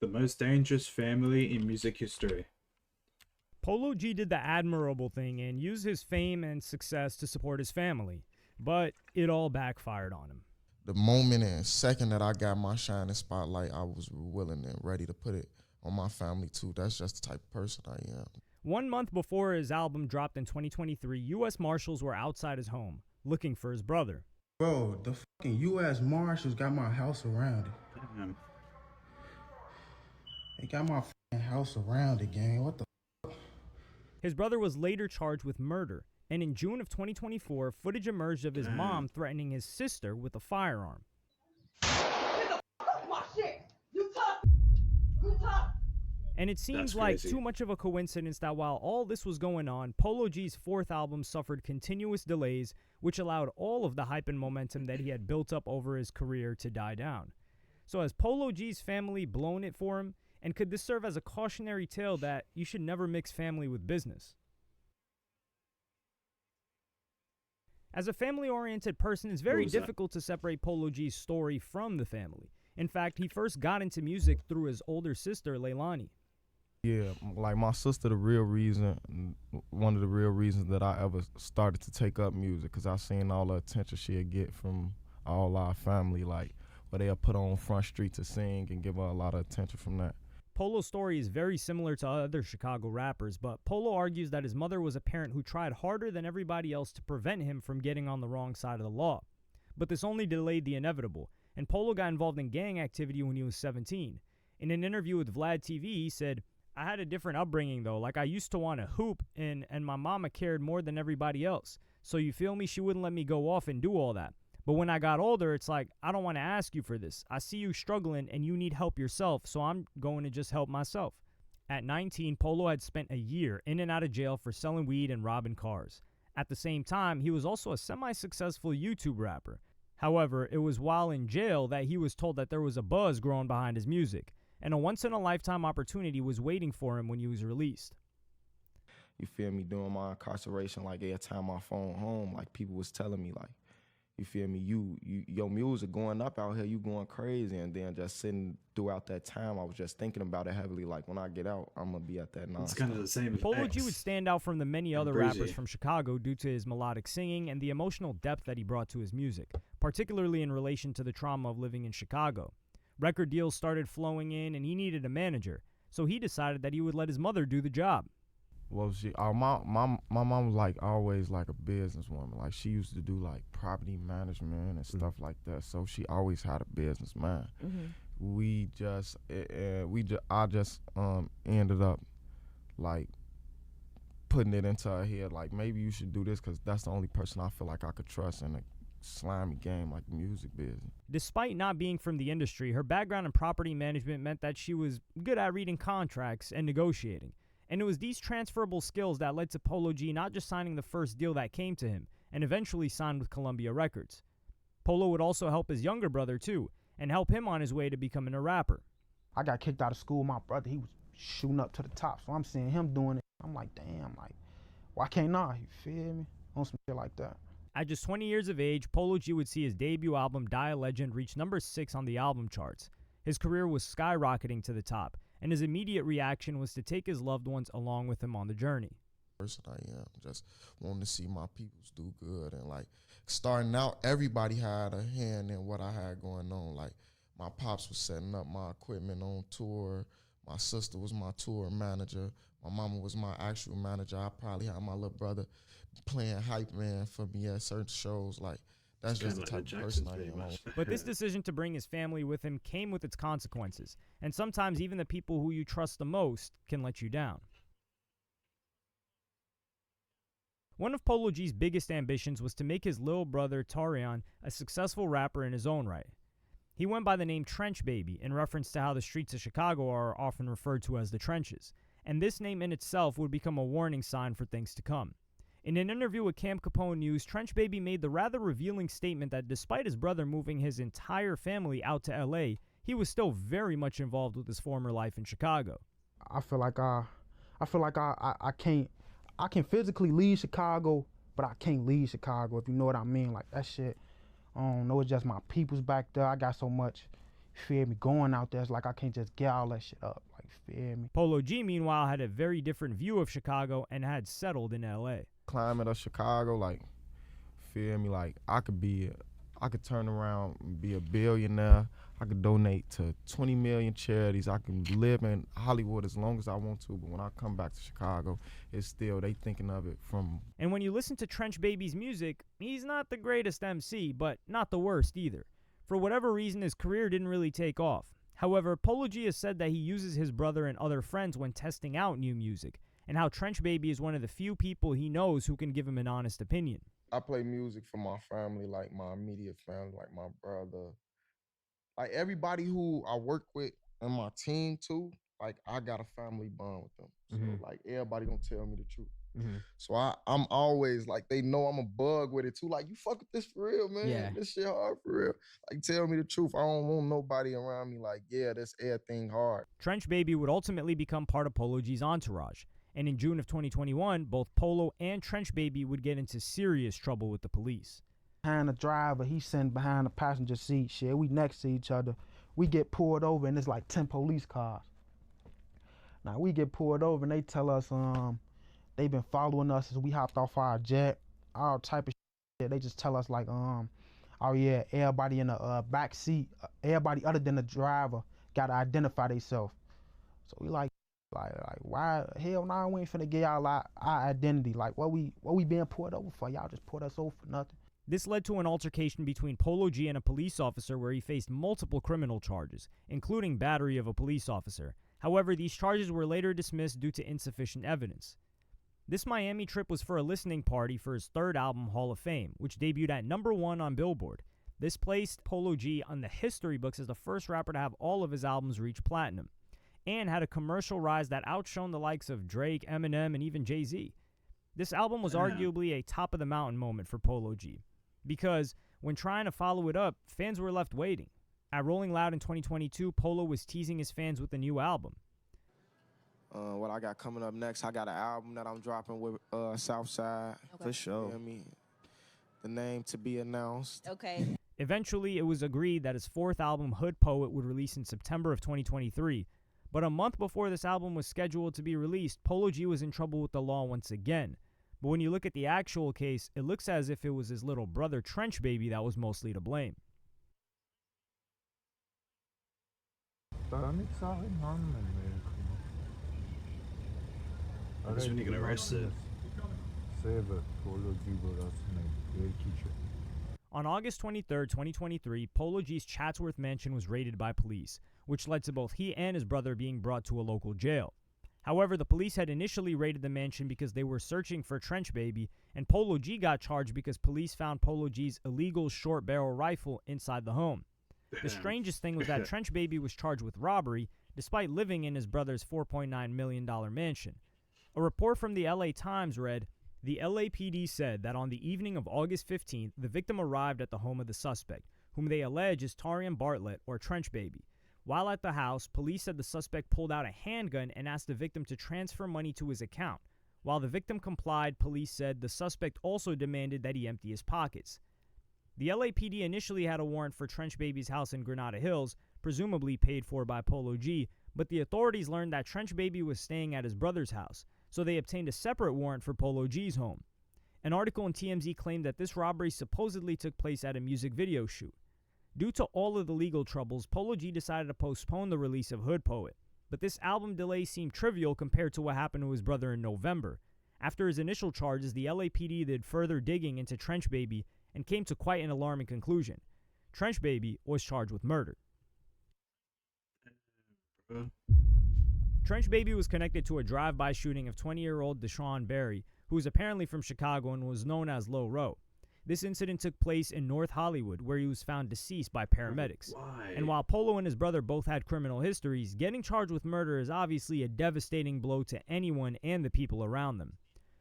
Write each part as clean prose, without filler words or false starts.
The most dangerous family in music history. Polo G did the admirable thing and used his fame and success to support his family, but it all backfired on him. The moment and second that I got my shining spotlight, I was willing and ready to put it on my family too. That's just the type of person I am. 1 month before his album dropped in 2023, U.S. Marshals were outside his home, looking for his brother. Bro, the fucking U.S. Marshals got my house surrounded. Damn. They got my fucking house surrounded, gang. What the fuck? His brother was later charged with murder, and in June of 2024, footage emerged of his mom threatening his sister with a firearm. Get the fuck off my shit! You talk! You talk! And it seems That's like crazy. too much of a coincidence that while all this was going on, Polo G's fourth album suffered continuous delays, which allowed all of the hype and momentum that he had built up over his career to die down. So has Polo G's family blown it for him? And could this serve as a cautionary tale that you should never mix family with business? As a family-oriented person, it's very difficult to separate Polo G's story from the family. In fact, he first got into music through his older sister, Leilani. Yeah, like my sister, one of the real reasons that I ever started to take up music, because I seen all the attention she'd get from all our family, like where they'll put on Front Street to sing and give her a lot of attention from that. Polo's story is very similar to other Chicago rappers, but Polo argues that his mother was a parent who tried harder than everybody else to prevent him from getting on the wrong side of the law. But this only delayed the inevitable, and Polo got involved in gang activity when he was 17. In an interview with Vlad TV, he said, "I had a different upbringing though, like I used to want to hoop, and my mama cared more than everybody else. So you feel me, she wouldn't let me go off and do all that. But when I got older, it's like, I don't want to ask you for this. I see you struggling and you need help yourself, so I'm going to just help myself." At 19, Polo had spent a year in and out of jail for selling weed and robbing cars. At the same time, he was also a semi-successful YouTube rapper. However, it was while in jail that he was told that there was a buzz growing behind his music, and a once-in-a-lifetime opportunity was waiting for him when he was released. You feel me? During my incarceration, like every time I phone home, like people was telling me, like, you feel me? Your music going up out here, you going crazy. And then just sitting throughout that time, I was just thinking about it heavily. Like when I get out, I'm gonna be at that nonstop. It's kind of the same as Polo X. G would stand out from the many other Breezy. rappers from Chicago due to his melodic singing and the emotional depth that he brought to his music, particularly in relation to the trauma of living in Chicago. Record deals started flowing in and he needed a manager, so he decided that he would let his mother do the job. Well, my mom was like always like a businesswoman. Like she used to do like property management and stuff like that. So she always had a business mind. I just ended up like putting it into her head, like maybe you should do this because that's the only person I feel like I could trust in a slimy game like the music business. Despite not being from the industry, her background in property management meant that she was good at reading contracts and negotiating. And it was these transferable skills that led to Polo G not just signing the first deal that came to him, and eventually signed with Columbia Records. Polo would also help his younger brother too, and help him on his way to becoming a rapper. I got kicked out of school. My brother, he was shooting up to the top. So I'm seeing him doing it. I'm like, damn, like, why can't I? You feel me? On some shit like that. At just 20 years of age, Polo G would see his debut album, Die a Legend, reach number 6 on the album charts. His career was skyrocketing to the top, and his immediate reaction was to take his loved ones along with him on the journey. Person I am, just wanting to see my peoples do good. And like starting out, everybody had a hand in what I had going on. Like my pops was setting up my equipment on tour. My sister was my tour manager. My mama was my actual manager. I probably had my little brother playing hype man for me at certain shows. Like that's just the type of person I am. But this decision to bring his family with him came with its consequences, and sometimes even the people who you trust the most can let you down. One of Polo G's biggest ambitions was to make his little brother Tarion a successful rapper in his own right. He went by the name Trench Baby in reference to how the streets of Chicago are often referred to as the trenches, and this name in itself would become a warning sign for things to come. In an interview with Camp Capone News, Trench Baby made the rather revealing statement that despite his brother moving his entire family out to LA, he was still very much involved with his former life in Chicago. I feel like I can physically leave Chicago, but I can't leave Chicago, if you know what I mean. Like that shit, I don't know, it's just my people's back there. I got so much feel me, going out there, it's like I can't just get all that shit up, like, feel me. Polo G, meanwhile, had a very different view of Chicago and had settled in LA. Climate of Chicago, like, feel me, like I could turn around and be a billionaire. I could donate to 20 million charities. I can live in Hollywood as long as I want to, but when I come back to Chicago, it's still, they thinking of it from... And when you listen to Trench Baby's music, he's not the greatest MC, but not the worst either. For whatever reason, his career didn't really take off. However, Polo G has said that he uses his brother and other friends when testing out new music, and how Trench Baby is one of the few people he knows who can give him an honest opinion. I play music for my family, like my immediate family, like my brother. Like everybody who I work with and my team too, like I got a family bond with them. So like everybody gonna tell me the truth. So I'm always like, they know I'm a bug with it too. Like, you fuck with this for real, man. Yeah. This shit hard for real. Like, tell me the truth. I don't want nobody around me like, yeah, this everything hard. Trench Baby would ultimately become part of Polo G's entourage. And in June of 2021, both Polo and Trench Baby would get into serious trouble with the police. Behind the driver, he's sitting behind the passenger seat, shit. We next to each other. We get pulled over and it's like 10 police cars. Now we get pulled over and they tell us they've been following us since we hopped off our jet, all type of shit. They just tell us like, oh yeah, everybody in the back seat, everybody other than the driver gotta identify themselves. So we like why? Hell no, we ain't finna get y'all our identity. Like, what we being pulled over for? Y'all just pulled us over for nothing. This led to an altercation between Polo G and a police officer where he faced multiple criminal charges, including battery of a police officer. However, these charges were later dismissed due to insufficient evidence. This Miami trip was for a listening party for his third album, Hall of Fame, which debuted at #1 on Billboard. This placed Polo G on the history books as the first rapper to have all of his albums reach platinum, and had a commercial rise that outshone the likes of Drake, Eminem, and even Jay-Z. This album was arguably a top-of-the-mountain moment for Polo G, because when trying to follow it up, fans were left waiting. At Rolling Loud in 2022, Polo was teasing his fans with a new album. What I got coming up next, I got an album that I'm dropping with Southside. Okay. For sure. You know what I mean? The name to be announced. Okay. Eventually, it was agreed that his fourth album, Hood Poet, would release in September of 2023. But a month before this album was scheduled to be released, Polo G was in trouble with the law once again. But when you look at the actual case, it looks as if it was his little brother Trench Baby that was mostly to blame. This when you get arrested. On August 23, 2023, Polo G's Chatsworth mansion was raided by police, which led to both he and his brother being brought to a local jail. However, the police had initially raided the mansion because they were searching for Trench Baby, and Polo G got charged because police found Polo G's illegal short-barrel rifle inside the home. The strangest thing was that Trench Baby was charged with robbery, despite living in his brother's $4.9 million mansion. A report from the LA Times read, "The LAPD said that on the evening of August 15th, the victim arrived at the home of the suspect, whom they allege is Tarian Bartlett, or Trench Baby. While at the house, police said the suspect pulled out a handgun and asked the victim to transfer money to his account. While the victim complied, police said the suspect also demanded that he empty his pockets. The LAPD initially had a warrant for Trench Baby's house in Granada Hills, presumably paid for by Polo G, but the authorities learned that Trench Baby was staying at his brother's house, so they obtained a separate warrant for Polo G's home. An article in TMZ claimed that this robbery supposedly took place at a music video shoot. Due to all of the legal troubles, Polo G decided to postpone the release of Hood Poet, but this album delay seemed trivial compared to what happened to his brother in November. After his initial charges, the LAPD did further digging into Trench Baby and came to quite an alarming conclusion. Trench Baby was charged with murder. Trench Baby was connected to a drive-by shooting of 20-year-old Deshaun Berry, who was apparently from Chicago and was known as Low Row. This incident took place in North Hollywood, where he was found deceased by paramedics. Why? And while Polo and his brother both had criminal histories, getting charged with murder is obviously a devastating blow to anyone and the people around them.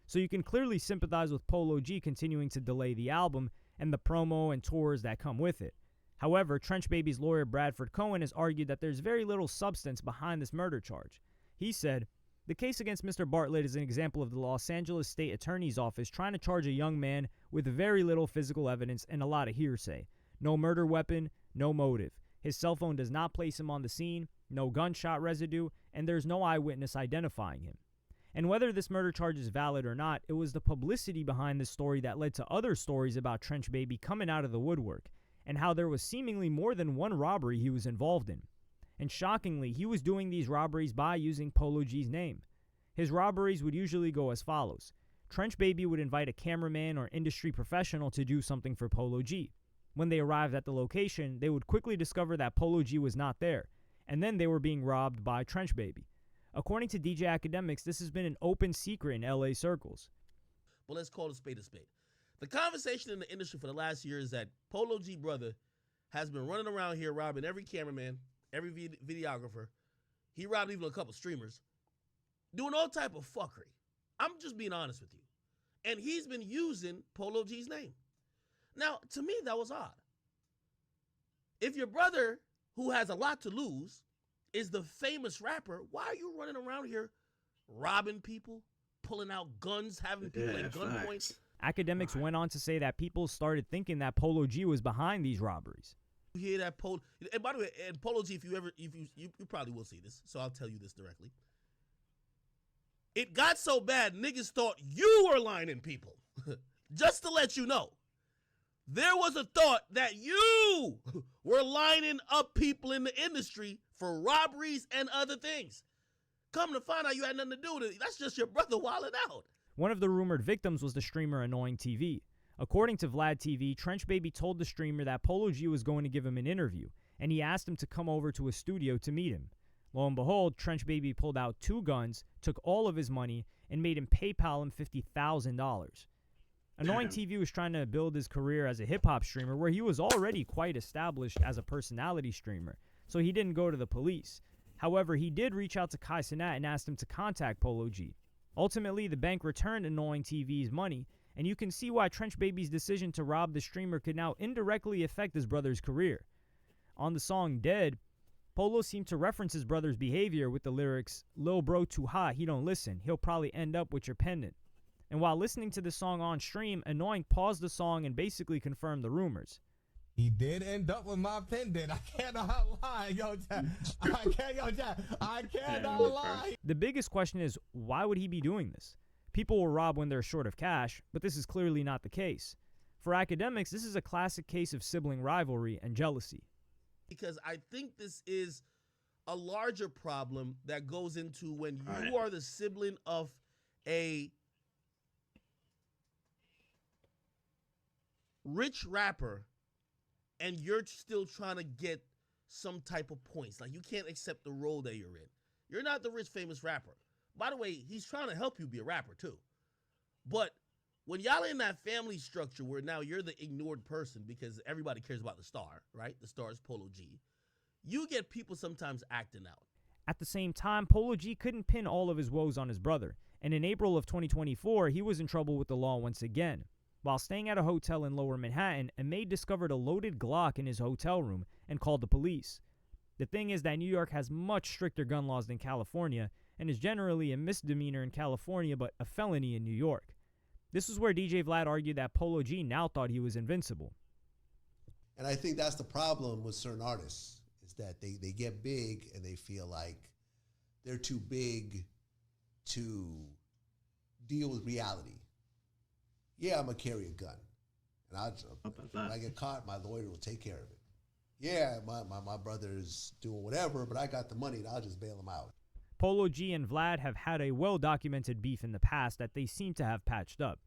So you can clearly sympathize with Polo G continuing to delay the album and the promo and tours that come with it. However, Trench Baby's lawyer Bradford Cohen has argued that there's very little substance behind this murder charge. He said, "The case against Mr. Bartlett is an example of the Los Angeles State Attorney's Office trying to charge a young man with very little physical evidence and a lot of hearsay. No murder weapon, no motive. His cell phone does not place him on the scene, no gunshot residue, and there's no eyewitness identifying him. And whether this murder charge is valid or not, it was the publicity behind this story that led to other stories about Trench Baby coming out of the woodwork, and how there was seemingly more than one robbery he was involved in. And shockingly, he was doing these robberies by using Polo G's name. His robberies would usually go as follows. Trench Baby would invite a cameraman or industry professional to do something for Polo G. When they arrived at the location, they would quickly discover that Polo G was not there, and then they were being robbed by Trench Baby. According to DJ Academics, this has been an open secret in LA circles. But let's call it a spade a spade. The conversation in the industry for the last year is that Polo G brother has been running around here robbing every cameraman, every videographer. He robbed even a couple streamers, doing all type of fuckery. I'm just being honest with you. And he's been using Polo G's name. Now, to me, that was odd. If your brother, who has a lot to lose, is the famous rapper, why are you running around here robbing people, pulling out guns, having people at gunpoint? Academics went on to say that people started thinking that Polo G was behind these robberies. You hear that, Polo? And by the way, and Polo G, if you probably will see this, so I'll tell you this directly. It got so bad, niggas thought you were lining people. Just to let you know. There was a thought that you were lining up people in the industry for robberies and other things. Come to find out you had nothing to do with it. That's just your brother wilding out. One of the rumored victims was the streamer Annoying TV. According to Vlad TV, Trench Baby told the streamer that Polo G was going to give him an interview, and he asked him to come over to a studio to meet him. Lo and behold, Trench Baby pulled out 2 guns, took all of his money, and made him PayPal him $50,000. Annoying TV was trying to build his career as a hip-hop streamer where he was already quite established as a personality streamer, so he didn't go to the police. However, he did reach out to Kai Cenat and asked him to contact Polo G. Ultimately, the bank returned Annoying TV's money, and you can see why Trench Baby's decision to rob the streamer could now indirectly affect his brother's career. On the song Dead, Polo seemed to reference his brother's behavior with the lyrics, "Lil bro too hot, he don't listen, he'll probably end up with your pendant." And while listening to the song on stream, Annoying paused the song and basically confirmed the rumors. He did end up with my pendant. I cannot lie, yo, I cannot lie. The biggest question is, why would he be doing this? People will rob when they're short of cash, but this is clearly not the case. For Academics, this is a classic case of sibling rivalry and jealousy. Because I think this is a larger problem that goes into when you are the sibling of a rich rapper and you're still trying to get some type of points. Like, you can't accept the role that you're in. You're not the rich, famous rapper. By the way, he's trying to help you be a rapper too. But when y'all in that family structure where now you're the ignored person because everybody cares about the star, right? The star is Polo G. You get people sometimes acting out. At the same time, Polo G couldn't pin all of his woes on his brother. And in April of 2024, he was in trouble with the law once again. While staying at a hotel in Lower Manhattan, a maid discovered a loaded Glock in his hotel room and called the police. The thing is that New York has much stricter gun laws than California, and is generally a misdemeanor in California but a felony in New York. This is where DJ Vlad argued that Polo G now thought he was invincible. And I think that's the problem with certain artists, is that they get big and they feel like they're too big to deal with reality. Yeah, I'm going to carry a gun. And when I get caught, my lawyer will take care of it. Yeah, my brother's doing whatever, but I got the money and I'll just bail him out. Polo G and Vlad have had a well-documented beef in the past that they seem to have patched up.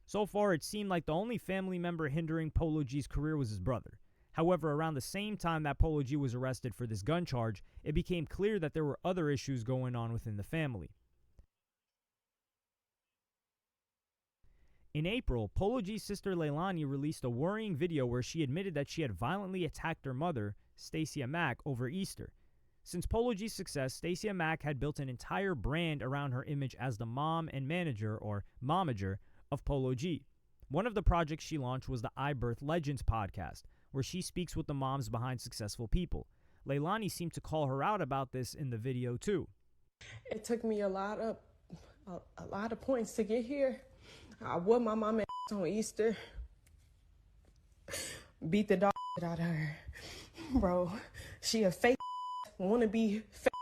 So far, it seemed like the only family member hindering Polo G's career was his brother. However, around the same time that Polo G was arrested for this gun charge, it became clear that there were other issues going on within the family. In April, Polo G's sister Leilani released a worrying video where she admitted that she had violently attacked her mother, Stacia Mack, over Easter. Since Polo G's success, Stacia Mack had built an entire brand around her image as the mom and manager, or momager, of Polo G. One of the projects she launched was the I Birth Legends podcast, where she speaks with the moms behind successful people. Leilani seemed to call her out about this in the video too. It took me a lot of points to get here. I whooped my mama on Easter, beat the dog out of her, Bro, she a fake wanna be fake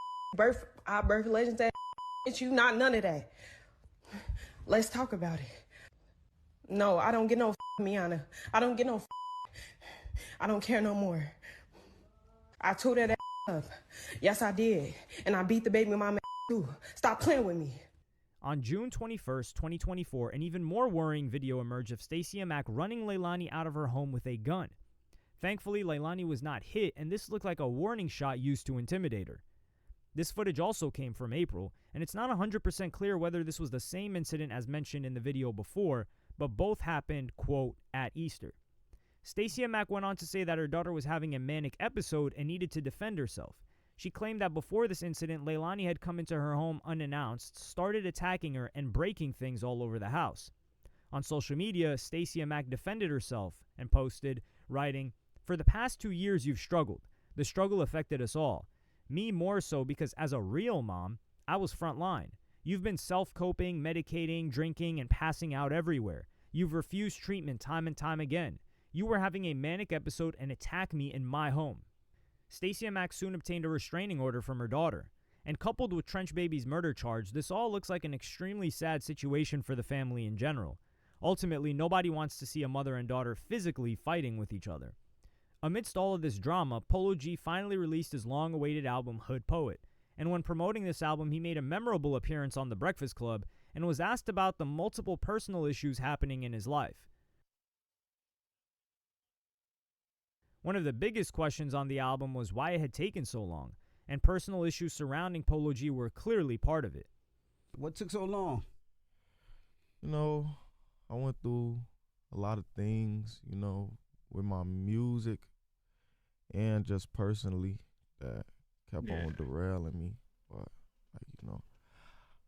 our birth legends that it's you, not none of that. Let's talk about it. No, I don't get no Miana. I don't get no I don't care no more. I tore that up. Yes, I did. And I beat the baby mama too. Stop playing with me. On June 21st, 2024, an even more worrying video emerged of Stacey Mack running Leilani out of her home with a gun. Thankfully, Leilani was not hit, and this looked like a warning shot used to intimidate her. This footage also came from April, and it's not 100% clear whether this was the same incident as mentioned in the video before, but both happened, quote, at Easter. Stacey Mack went on to say that her daughter was having a manic episode and needed to defend herself. She claimed that before this incident, Leilani had come into her home unannounced, started attacking her, and breaking things all over the house. On social media, Stacey Mack defended herself and posted, writing, "For the past 2 years you've struggled. The struggle affected us all. Me more so because as a real mom, I was front line. You've been self-coping, medicating, drinking, and passing out everywhere. You've refused treatment time and time again. You were having a manic episode and attack me in my home." Stacey Mack soon obtained a restraining order from her daughter. And coupled with Trench Baby's murder charge, this all looks like an extremely sad situation for the family in general. Ultimately, nobody wants to see a mother and daughter physically fighting with each other. Amidst all of this drama, Polo G finally released his long-awaited album, Hood Poet. And when promoting this album, he made a memorable appearance on The Breakfast Club and was asked about the multiple personal issues happening in his life. One of the biggest questions on the album was why it had taken so long, and personal issues surrounding Polo G were clearly part of it. What took so long? You know, I went through a lot of things, you know, with my music and just personally that kept on derailing me. But, like, you know,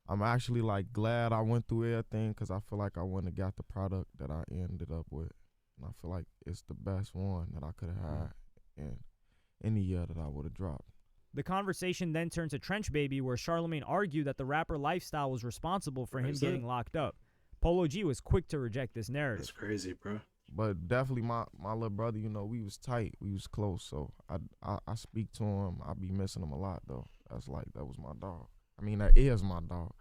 I'm actually, like, glad I went through everything because I feel like I wouldn't have got the product that I ended up with. And I feel like it's the best one that I could have had in any year that I would have dropped. The conversation then turned to Trench Baby, where Charlemagne argued that the rapper lifestyle was responsible for him getting locked up. Polo G was quick to reject this narrative. That's crazy, bro. But definitely my little brother, you know, we was tight. We was close. So I speak to him. I be missing him a lot, though. That was my dog. I mean, that is my dog.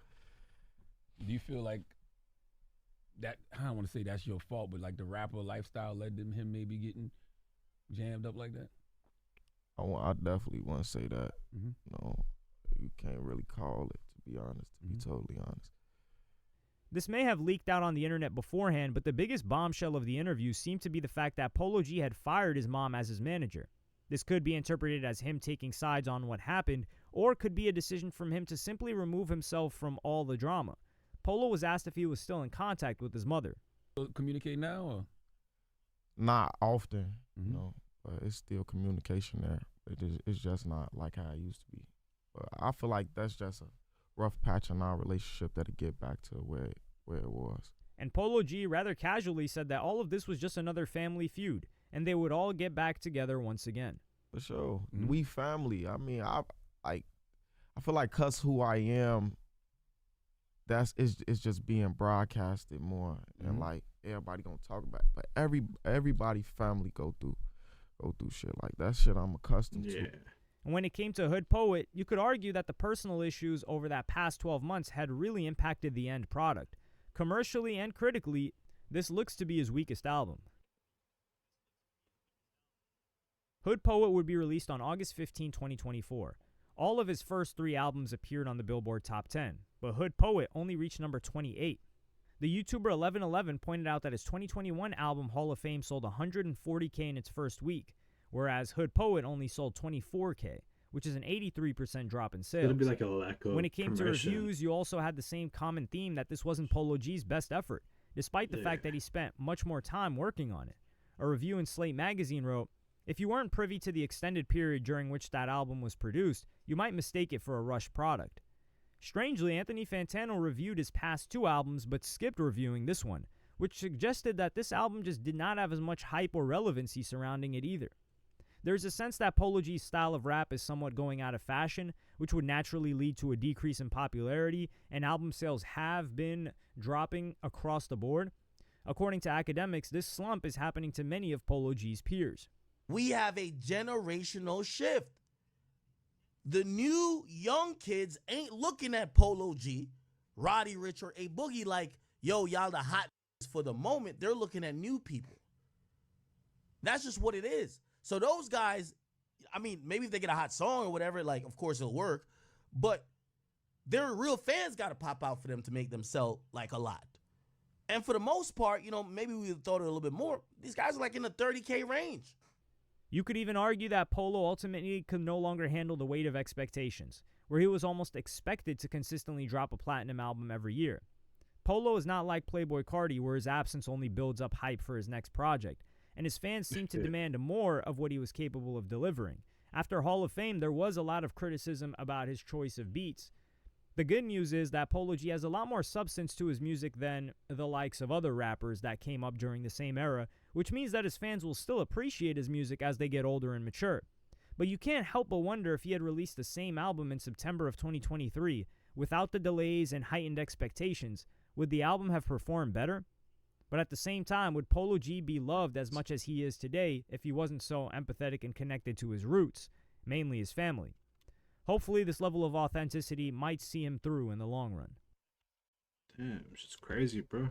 Do you feel like that, I don't want to say that's your fault, but like the rapper lifestyle led to him maybe getting jammed up like that? I definitely want to say that. Mm-hmm. No, you can't really call it, to be honest, to be totally honest. This may have leaked out on the internet beforehand, but the biggest bombshell of the interview seemed to be the fact that Polo G had fired his mom as his manager. This could be interpreted as him taking sides on what happened, or could be a decision from him to simply remove himself from all the drama. Polo was asked if he was still in contact with his mother. Communicate now? Or? Not often, you know, but it's still communication there. It's just not like how it used to be. But I feel like that's just a rough patch in our relationship that'll get back to where it was. And Polo G rather casually said that all of this was just another family feud, and they would all get back together once again. For sure. We family. I mean, I feel like 'cause who I am, it's just being broadcasted more, and like everybody gonna talk about it. But everybody family go through shit like that. Shit I'm accustomed to. And when it came to Hood Poet, you could argue that the personal issues over that past 12 months had really impacted the end product. Commercially and critically, this looks to be his weakest album. Hood Poet would be released on August 15, 2024. All of his first 3 albums appeared on the Billboard Top 10, but Hood Poet only reached number 28. The YouTuber 1111 pointed out that his 2021 album Hall of Fame sold 140K in its first week, whereas Hood Poet only sold 24K, which is an 83% drop in sales. It'll be like a lack of When it came to promotion. reviews, you also had the same common theme that this wasn't Polo G's best effort, despite the fact that he spent much more time working on it. A review in Slate magazine wrote, "If you weren't privy to the extended period during which that album was produced, you might mistake it for a rushed product." Strangely, Anthony Fantano reviewed his past 2 albums but skipped reviewing this one, which suggested that this album just did not have as much hype or relevancy surrounding it either. There's a sense that Polo G's style of rap is somewhat going out of fashion, which would naturally lead to a decrease in popularity, and album sales have been dropping across the board. According to academics, this slump is happening to many of Polo G's peers. We have a generational shift. The new young kids ain't looking at Polo G, Roddy Ricch, or A Boogie like, yo, y'all the hot for the moment. They're looking at new people. That's just what it is. So those guys, I mean, maybe if they get a hot song or whatever, like, of course it'll work. But their real fans got to pop out for them to make them sell, like, a lot. And for the most part, you know, maybe we thought it a little bit more. These guys are, like, in the 30K range. You could even argue that Polo ultimately could no longer handle the weight of expectations, where he was almost expected to consistently drop a platinum album every year. Polo is not like Playboi Carti, where his absence only builds up hype for his next project, and his fans seem to demand more of what he was capable of delivering. After Hall of Fame, there was a lot of criticism about his choice of beats. The good news is that Polo G has a lot more substance to his music than the likes of other rappers that came up during the same era, which means that his fans will still appreciate his music as they get older and mature. But you can't help but wonder if he had released the same album in September of 2023, without the delays and heightened expectations, would the album have performed better? But at the same time, would Polo G be loved as much as he is today if he wasn't so empathetic and connected to his roots, mainly his family? Hopefully, this level of authenticity might see him through in the long run. Damn, it's just crazy, bro.